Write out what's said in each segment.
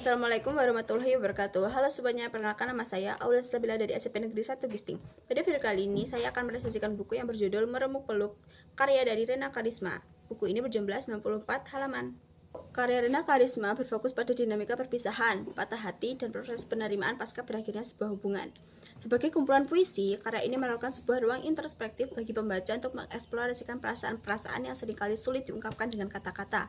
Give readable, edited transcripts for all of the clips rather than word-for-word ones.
Assalamualaikum warahmatullahi wabarakatuh. Halo semuanya, perkenalkan nama saya Aulia Stabila dari SMP Negeri 1 Gisting. Pada video kali ini saya akan meresensikan buku yang berjudul Meremuk Peluk, karya dari Rena Karisma. Buku ini berjumlah 94 halaman. Karya Rena Karisma berfokus pada dinamika perpisahan, patah hati, dan proses penerimaan pasca berakhirnya sebuah hubungan. Sebagai kumpulan puisi, karya ini merupakan sebuah ruang introspektif bagi pembaca untuk mengeksplorasikan perasaan-perasaan yang seringkali sulit diungkapkan dengan kata-kata.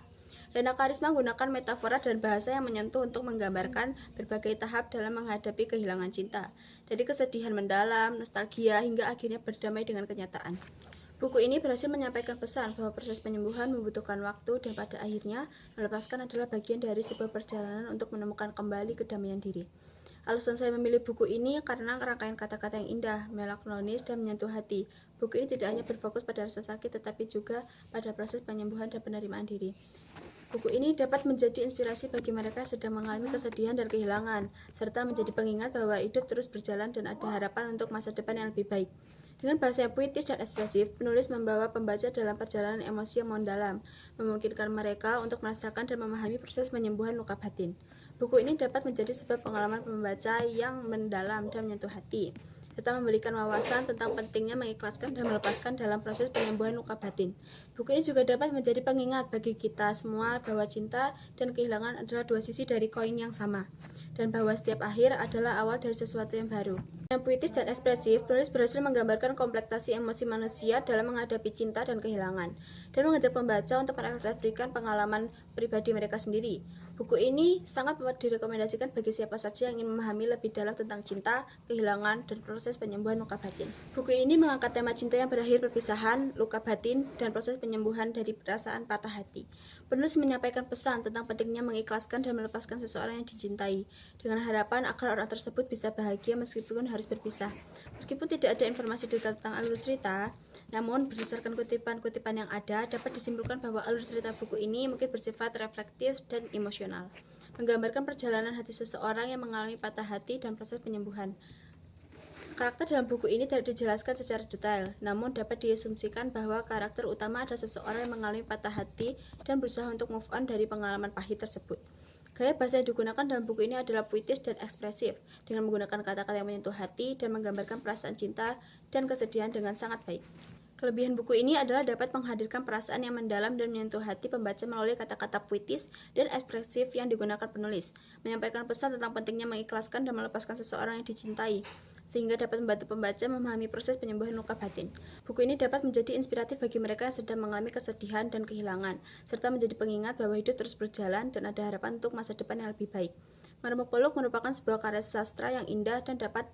Rena Karisma menggunakan metafora dan bahasa yang menyentuh untuk menggambarkan berbagai tahap dalam menghadapi kehilangan cinta, dari kesedihan mendalam, nostalgia, hingga akhirnya berdamai dengan kenyataan. Buku ini berhasil menyampaikan pesan bahwa proses penyembuhan membutuhkan waktu dan pada akhirnya melepaskan adalah bagian dari sebuah perjalanan untuk menemukan kembali kedamaian diri. Alasan saya memilih buku ini karena rangkaian kata-kata yang indah, melankolis, dan menyentuh hati. Buku ini tidak hanya berfokus pada rasa sakit tetapi juga pada proses penyembuhan dan penerimaan diri. Buku ini dapat menjadi inspirasi bagi mereka yang sedang mengalami kesedihan dan kehilangan, serta menjadi pengingat bahwa hidup terus berjalan dan ada harapan untuk masa depan yang lebih baik. Dengan bahasa yang puitis dan ekspresif, penulis membawa pembaca dalam perjalanan emosi yang mendalam, memungkinkan mereka untuk merasakan dan memahami proses penyembuhan luka batin. Buku ini dapat menjadi sebuah pengalaman pembaca yang mendalam dan menyentuh hati, serta memberikan wawasan tentang pentingnya mengikhlaskan dan melepaskan dalam proses penyembuhan luka batin. Buku ini juga dapat menjadi pengingat bagi kita semua bahwa cinta dan kehilangan adalah dua sisi dari koin yang sama, dan bahwa setiap akhir adalah awal dari sesuatu yang baru. Yang puitis dan ekspresif, penulis berhasil menggambarkan kompleksitas emosi manusia dalam menghadapi cinta dan kehilangan, dan mengajak pembaca untuk merefleksikan pengalaman pribadi mereka sendiri. Buku ini sangat direkomendasikan bagi siapa saja yang ingin memahami lebih dalam tentang cinta, kehilangan, dan proses penyembuhan luka batin. Buku ini mengangkat tema cinta yang berakhir perpisahan, luka batin, dan proses penyembuhan dari perasaan patah hati. Penulis menyampaikan pesan tentang pentingnya mengikhlaskan dan melepaskan seseorang yang dicintai, dengan harapan agar orang tersebut bisa bahagia meskipun harus berpisah. Meskipun tidak ada informasi detail tentang alur cerita, namun berdasarkan kutipan-kutipan yang ada, dapat disimpulkan bahwa alur cerita buku ini mungkin bersifat reflektif dan emosional, menggambarkan perjalanan hati seseorang yang mengalami patah hati dan proses penyembuhan. Karakter dalam buku ini tidak dijelaskan secara detail, namun dapat diasumsikan bahwa karakter utama adalah seseorang yang mengalami patah hati dan berusaha untuk move on dari pengalaman pahit tersebut. Gaya bahasa yang digunakan dalam buku ini adalah puitis dan ekspresif, dengan menggunakan kata-kata yang menyentuh hati dan menggambarkan perasaan cinta dan kesedihan dengan sangat baik. Kelebihan buku ini adalah dapat menghadirkan perasaan yang mendalam dan menyentuh hati pembaca melalui kata-kata puitis dan ekspresif yang digunakan penulis, menyampaikan pesan tentang pentingnya mengikhlaskan dan melepaskan seseorang yang dicintai, sehingga dapat membantu pembaca memahami proses penyembuhan luka batin. Buku ini dapat menjadi inspiratif bagi mereka yang sedang mengalami kesedihan dan kehilangan, serta menjadi pengingat bahwa hidup terus berjalan dan ada harapan untuk masa depan yang lebih baik. Meremuk Peluk merupakan sebuah karya sastra yang indah dan dapat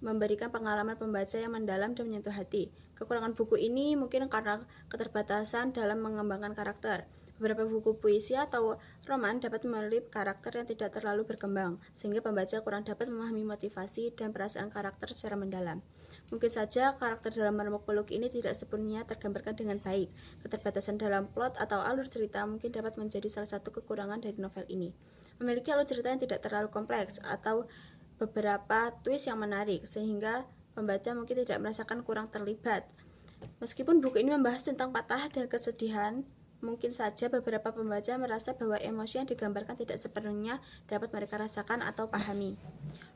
memberikan pengalaman pembaca yang mendalam dan menyentuh hati. Kekurangan buku ini mungkin karena keterbatasan dalam mengembangkan karakter. Beberapa buku puisi atau roman dapat memelip karakter yang tidak terlalu berkembang, sehingga pembaca kurang dapat memahami motivasi dan perasaan karakter secara mendalam. Mungkin saja karakter dalam Meremuk Peluk ini tidak sepenuhnya tergambarkan dengan baik. Keterbatasan dalam plot atau alur cerita mungkin dapat menjadi salah satu kekurangan dari novel ini. Memiliki alur cerita yang tidak terlalu kompleks atau beberapa twist yang menarik, sehingga pembaca mungkin tidak merasakan kurang terlibat. Meskipun buku ini membahas tentang patah dan kesedihan, mungkin saja beberapa pembaca merasa bahwa emosi yang digambarkan tidak sepenuhnya dapat mereka rasakan atau pahami.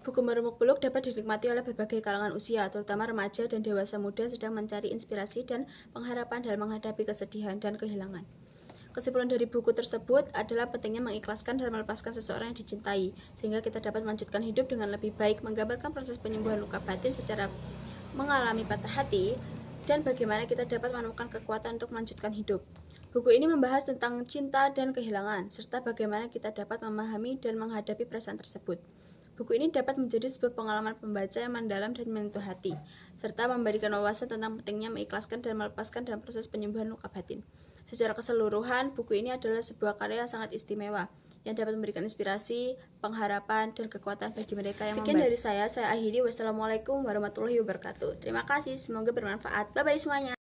Buku Meremuk Peluk dapat dinikmati oleh berbagai kalangan usia, terutama remaja dan dewasa muda yang sedang mencari inspirasi dan pengharapan dalam menghadapi kesedihan dan kehilangan. Kesimpulan dari buku tersebut adalah pentingnya mengikhlaskan dan melepaskan seseorang yang dicintai, sehingga kita dapat melanjutkan hidup dengan lebih baik, menggambarkan proses penyembuhan luka batin secara mengalami patah hati, dan bagaimana kita dapat menemukan kekuatan untuk melanjutkan hidup. Buku ini membahas tentang cinta dan kehilangan, serta bagaimana kita dapat memahami dan menghadapi perasaan tersebut. Buku ini dapat menjadi sebuah pengalaman pembaca yang mendalam dan menyentuh hati, serta memberikan wawasan tentang pentingnya mengikhlaskan dan melepaskan dalam proses penyembuhan luka batin. Secara keseluruhan, buku ini adalah sebuah karya yang sangat istimewa, yang dapat memberikan inspirasi, pengharapan, dan kekuatan bagi mereka yang membaca. Sekian dari saya akhiri. Wassalamualaikum warahmatullahi wabarakatuh. Terima kasih, semoga bermanfaat. Bye-bye semuanya.